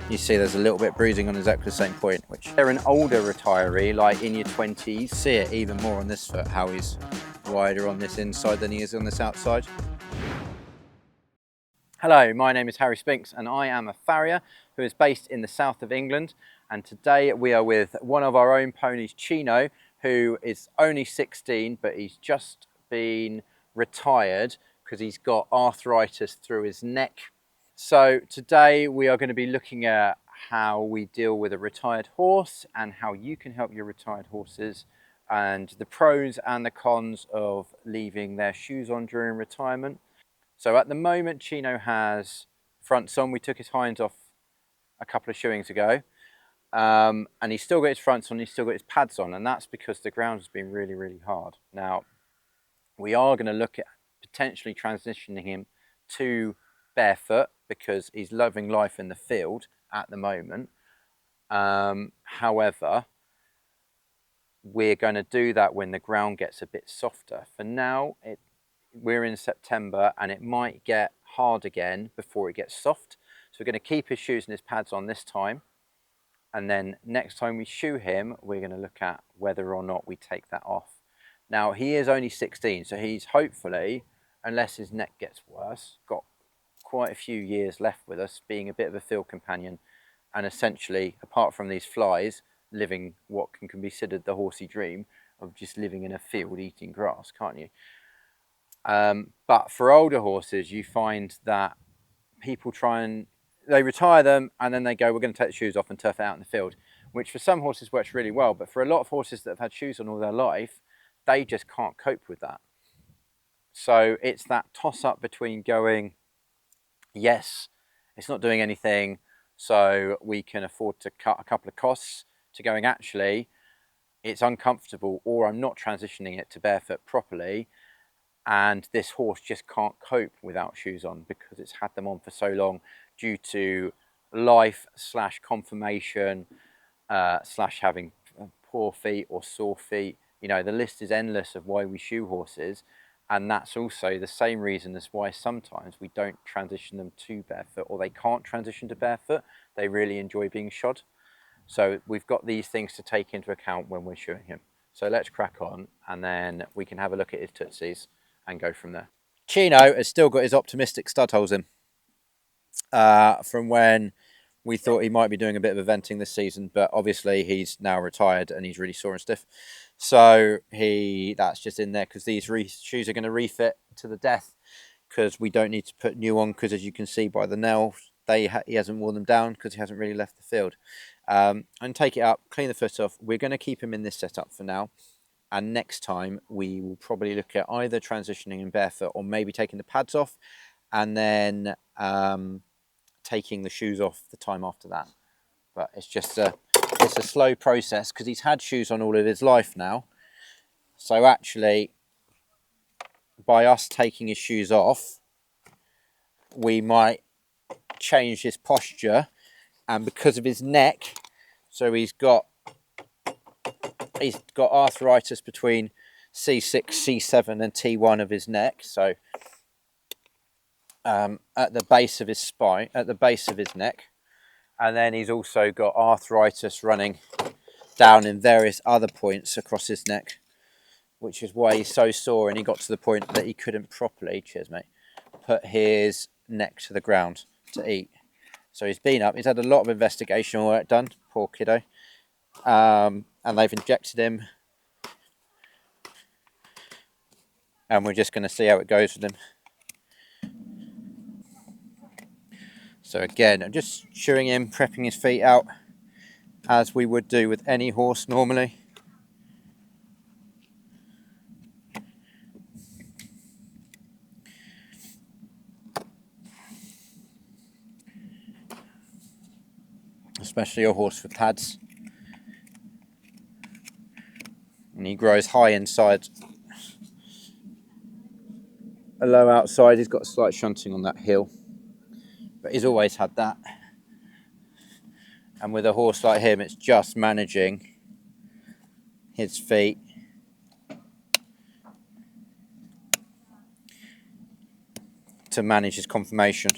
You see there's a little bit of bruising on exactly the same point, which they're an older retiree, like in your 20s. See it even more on this foot, how he's wider on this inside than he is on this outside. Hello, my name is Harry Spinks and I am a farrier who is based in the south of England, and today we are with one of our own ponies, Chino, who is only 16 but he's just been retired because he's got arthritis through his neck. So today we are going to be looking at how we deal with a retired horse and how you can help your retired horses, and the pros and the cons of leaving their shoes on during retirement. So at the moment Chino has fronts on. We took his hinds off a couple of shoeings ago, and he's still got his fronts on, he's still got his pads on, and that's because the ground has been really hard. Now we are going to look at potentially transitioning him to barefoot because he's loving life in the field at the moment. However, we're going to do that when the ground gets a bit softer. For now, we're in September and it might get hard again before it gets soft. So we're going to keep his shoes and his pads on this time. And then next time we shoe him, we're going to look at whether or not we take that off. Now, he is only 16, so he's hopefully, unless his neck gets worse, got quite a few years left with us, being a bit of a field companion, and essentially, apart from these flies, living what can be considered the horsey dream of just living in a field eating grass, can't you? But for older horses, you find that people they retire them and then they go, we're going to take the shoes off and turf it out in the field, which for some horses works really well, but for a lot of horses that have had shoes on all their life, they just can't cope with that. So it's that toss up between going, yes, it's not doing anything, so we can afford to cut a couple of costs, to going, actually, it's uncomfortable, or I'm not transitioning it to barefoot properly, and this horse just can't cope without shoes on because it's had them on for so long due to life / conformation / having poor feet or sore feet. You know, the list is endless of why we shoe horses. And that's also the same reason as why sometimes we don't transition them to barefoot, or they can't transition to barefoot. They really enjoy being shod. So we've got these things to take into account when we're shoeing him. So let's crack on and then we can have a look at his tootsies and go from there. Chino has still got his optimistic stud holes in from when we thought he might be doing a bit of eventing this season, but obviously he's now retired and he's really sore and stiff. So that's just in there because these shoes are going to refit to the death, because we don't need to put new on, because as you can see by the nail, he hasn't worn them down because he hasn't really left the field. And take it up, clean the foot off. We're going to keep him in this setup for now. And next time we will probably look at either transitioning in barefoot or maybe taking the pads off and then taking the shoes off the time after that. But it's just it's a slow process because he's had shoes on all of his life now. So actually, by us taking his shoes off, we might change his posture, and because of his neck, so he's got arthritis between C6, C7 and T1 of his neck. So at the base of his spine, at the base of his neck. And then he's also got arthritis running down in various other points across his neck, which is why he's so sore, and he got to the point that he couldn't properly, cheers mate, put his neck to the ground to eat. So he's been up, he's had a lot of investigational work done, poor kiddo, and they've injected him, and we're just going to see how it goes with him. So again, I'm just shoeing him, prepping his feet out as we would do with any horse normally. Especially a horse with pads. And he grows high inside, a low outside. He's got a slight shunting on that heel, but he's always had that. And with a horse like him, it's just managing his feet to manage his conformation.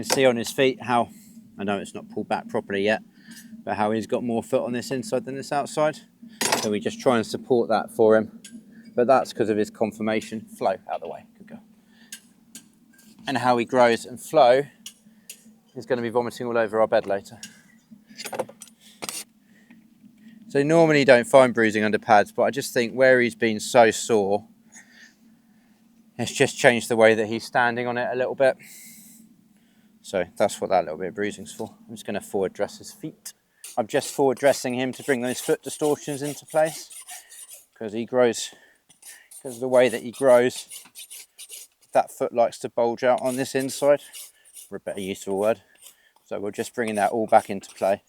can see on his feet how, I know it's not pulled back properly yet, but how he's got more foot on this inside than this outside. So we just try and support that for him. But that's because of his conformation. Flow, out of the way, good girl. And how he grows, and Flow is going to be vomiting all over our bed later. So normally you don't find bruising under pads, but I just think where he's been so sore, it's just changed the way that he's standing on it a little bit. So that's what that little bit of bruising's for. I'm just going to forward dress his feet. I'm just forward dressing him to bring those foot distortions into place, because he grows, because of the way that he grows, that foot likes to bulge out on this inside, for a better use of a word. So we're just bringing that all back into play.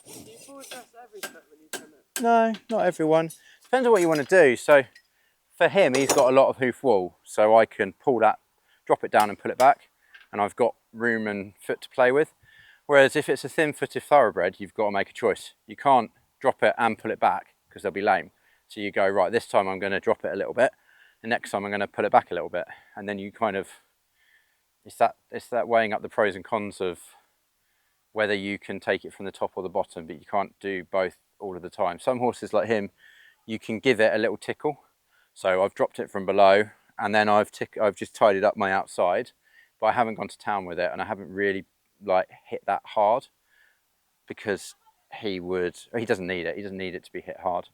Do you forward dress every foot when you trim it? No, not everyone. Depends on what you want to do. So for him, he's got a lot of hoof wall, so I can pull that, drop it down and pull it back, and I've got room and foot to play with. Whereas if it's a thin-footed thoroughbred, you've got to make a choice. You can't drop it and pull it back because they'll be lame. So you go, right, this time I'm going to drop it a little bit, the next time I'm going to pull it back a little bit, and then you kind of, it's that weighing up the pros and cons of whether you can take it from the top or the bottom, but you can't do both all of the time. Some horses like him, you can give it a little tickle. So I've dropped it from below, and then I've just tidied up my outside, but I haven't gone to town with it, and I haven't really like hit that hard, because he doesn't need it. He doesn't need it to be hit hard.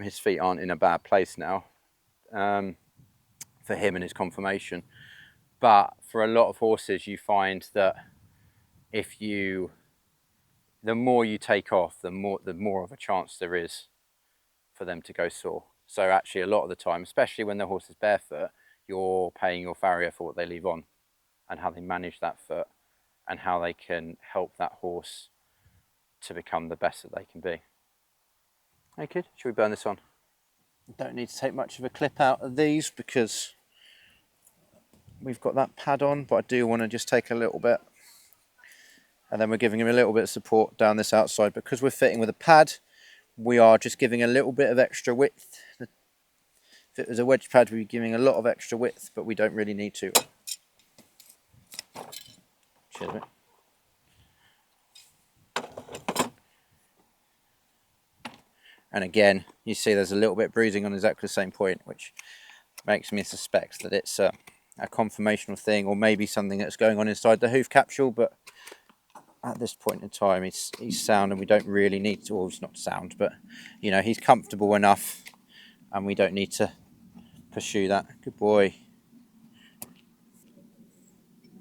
His feet aren't in a bad place now for him and his conformation. But for a lot of horses, you find that the more you take off, the more of a chance there is for them to go sore. So actually a lot of the time, especially when the horse is barefoot, you're paying your farrier for what they leave on and how they manage that foot and how they can help that horse to become the best that they can be. Hey kid, should we burn this on? Don't need to take much of a clip out of these because we've got that pad on, but I do want to just take a little bit. And then we're giving him a little bit of support down this outside. Because we're fitting with a pad, we are just giving a little bit of extra width. If it was a wedge pad, we'd be giving a lot of extra width, but we don't really need to. Cheers, mate. And again, you see there's a little bit of bruising on exactly the same point, which makes me suspect that it's a conformational thing, or maybe something that's going on inside the hoof capsule. But at this point in time, he's sound, and we don't really need to, well, it's not sound, but you know, he's comfortable enough, and we don't need to pursue that. Good boy.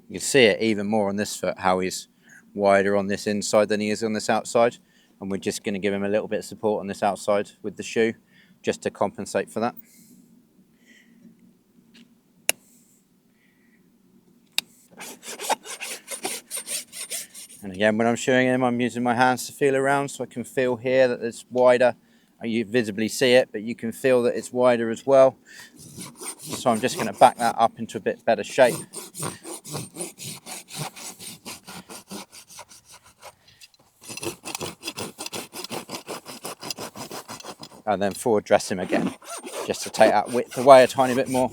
You can see it even more on this foot, how he's wider on this inside than he is on this outside. And we're just going to give him a little bit of support on this outside with the shoe, just to compensate for that. And again, when I'm showing him, I'm using my hands to feel around, so I can feel here that it's wider. You visibly see it, but you can feel that it's wider as well. So I'm just going to back that up into a bit better shape. And then forward dress him again, just to take that width away a tiny bit more.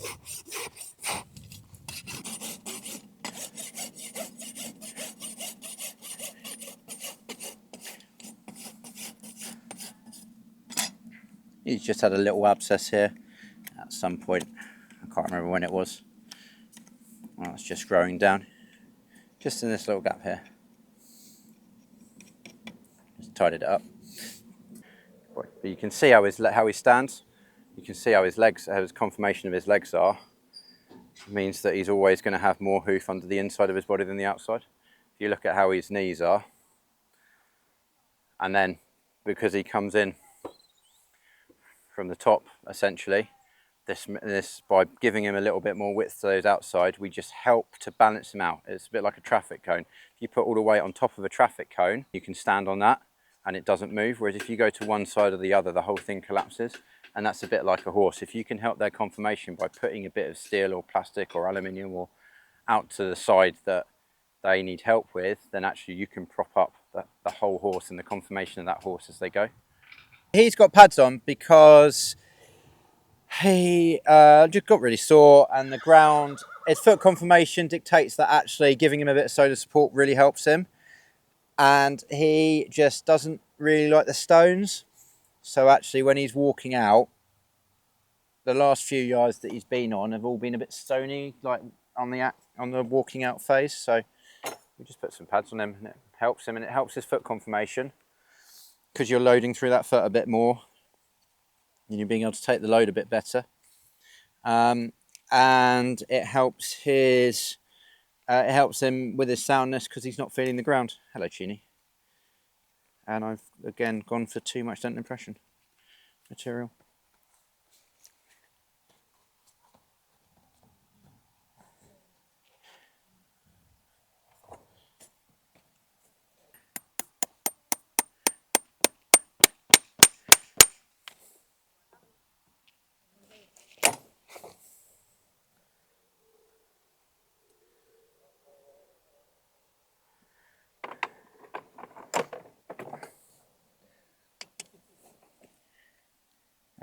He's just had a little abscess here at some point. I can't remember when it was. Well, it's just growing down, just in this little gap here. Just tidied it up. But you can see how he stands. You can see how his legs, how his conformation of his legs are. It means that he's always going to have more hoof under the inside of his body than the outside. If you look at how his knees are, and then because he comes in from the top, essentially, this by giving him a little bit more width to those outside, we just help to balance him out. It's a bit like a traffic cone. If you put all the weight on top of a traffic cone, you can stand on that and it doesn't move, whereas if you go to one side or the other, the whole thing collapses. And that's a bit like a horse. If you can help their conformation by putting a bit of steel or plastic or aluminium or out to the side that they need help with, then actually you can prop up the whole horse and the conformation of that horse as they go. He's got pads on because He just got really sore, and the ground, his foot conformation dictates that actually giving him a bit of solar support really helps him. And he just doesn't really like the stones. So actually when he's walking out, the last few yards that he's been on have all been a bit stony, like on the walking out phase. So we just put some pads on him, and it helps him, and it helps his foot conformation because you're loading through that foot a bit more and you're being able to take the load a bit better. And it helps him with his soundness because he's not feeling the ground. Hello, Chino. And I've again gone for too much dental impression material.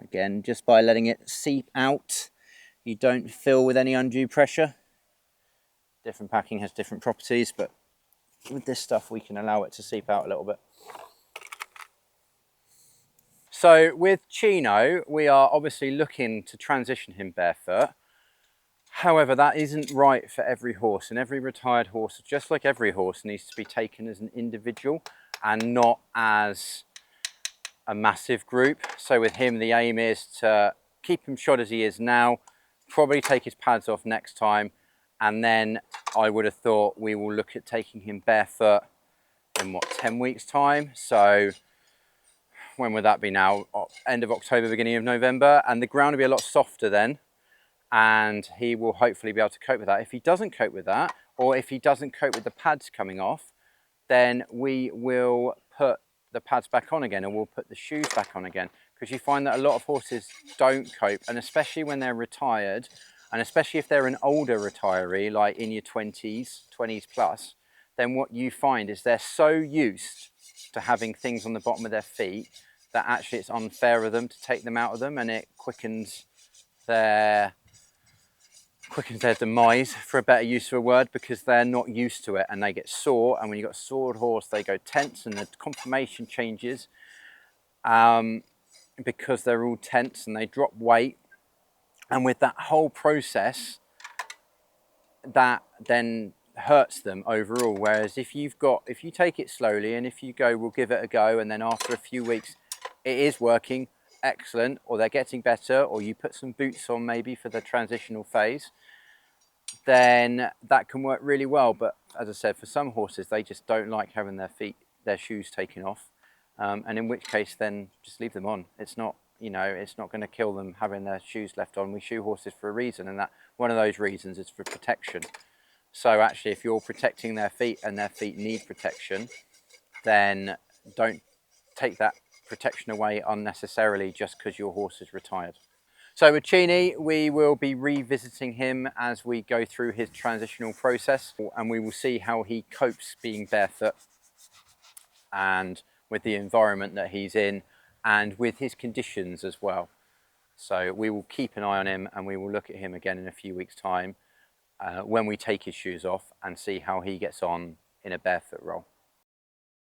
Again, just by letting it seep out, you don't fill with any undue pressure. Different packing has different properties, but with this stuff we can allow it to seep out a little bit. So with Chino, we are obviously looking to transition him barefoot. However, that isn't right for every horse, and every retired horse, just like every horse, needs to be taken as an individual and not as a massive group. So with him, the aim is to keep him shod as he is now, probably take his pads off next time, and then I would have thought we will look at taking him barefoot in what, 10 weeks time. So when would that be now? End of October, beginning of November, and the ground will be a lot softer then, and he will hopefully be able to cope with that. If he doesn't cope with that, or if he doesn't cope with the pads coming off, then we will put the pads back on again, and we'll put the shoes back on again, because you find that a lot of horses don't cope, and especially when they're retired, and especially if they're an older retiree, like in your 20s plus, then what you find is they're so used to having things on the bottom of their feet that actually it's unfair of them to take them out of them, and it quickens their demise, for a better use of a word, because they're not used to it and they get sore. And when you've got a sore horse, they go tense and the conformation changes because they're all tense and they drop weight. And with that whole process, that then hurts them overall. Whereas if you take it slowly, and if you go, we'll give it a go, and then after a few weeks it is working excellent, or they're getting better, or you put some boots on maybe for the transitional phase, then that can work really well. But as I said, for some horses, they just don't like having their shoes taken off, and in which case then just leave them on. It's not, it's not going to kill them having their shoes left on. We shoe horses for a reason, and that one of those reasons is for protection. So actually, if you're protecting their feet and their feet need protection, then don't take that protection away unnecessarily just because your horse is retired. So with Chino, we will be revisiting him as we go through his transitional process, and we will see how he copes being barefoot and with the environment that he's in and with his conditions as well. So we will keep an eye on him, and we will look at him again in a few weeks' time when we take his shoes off and see how he gets on in a barefoot role.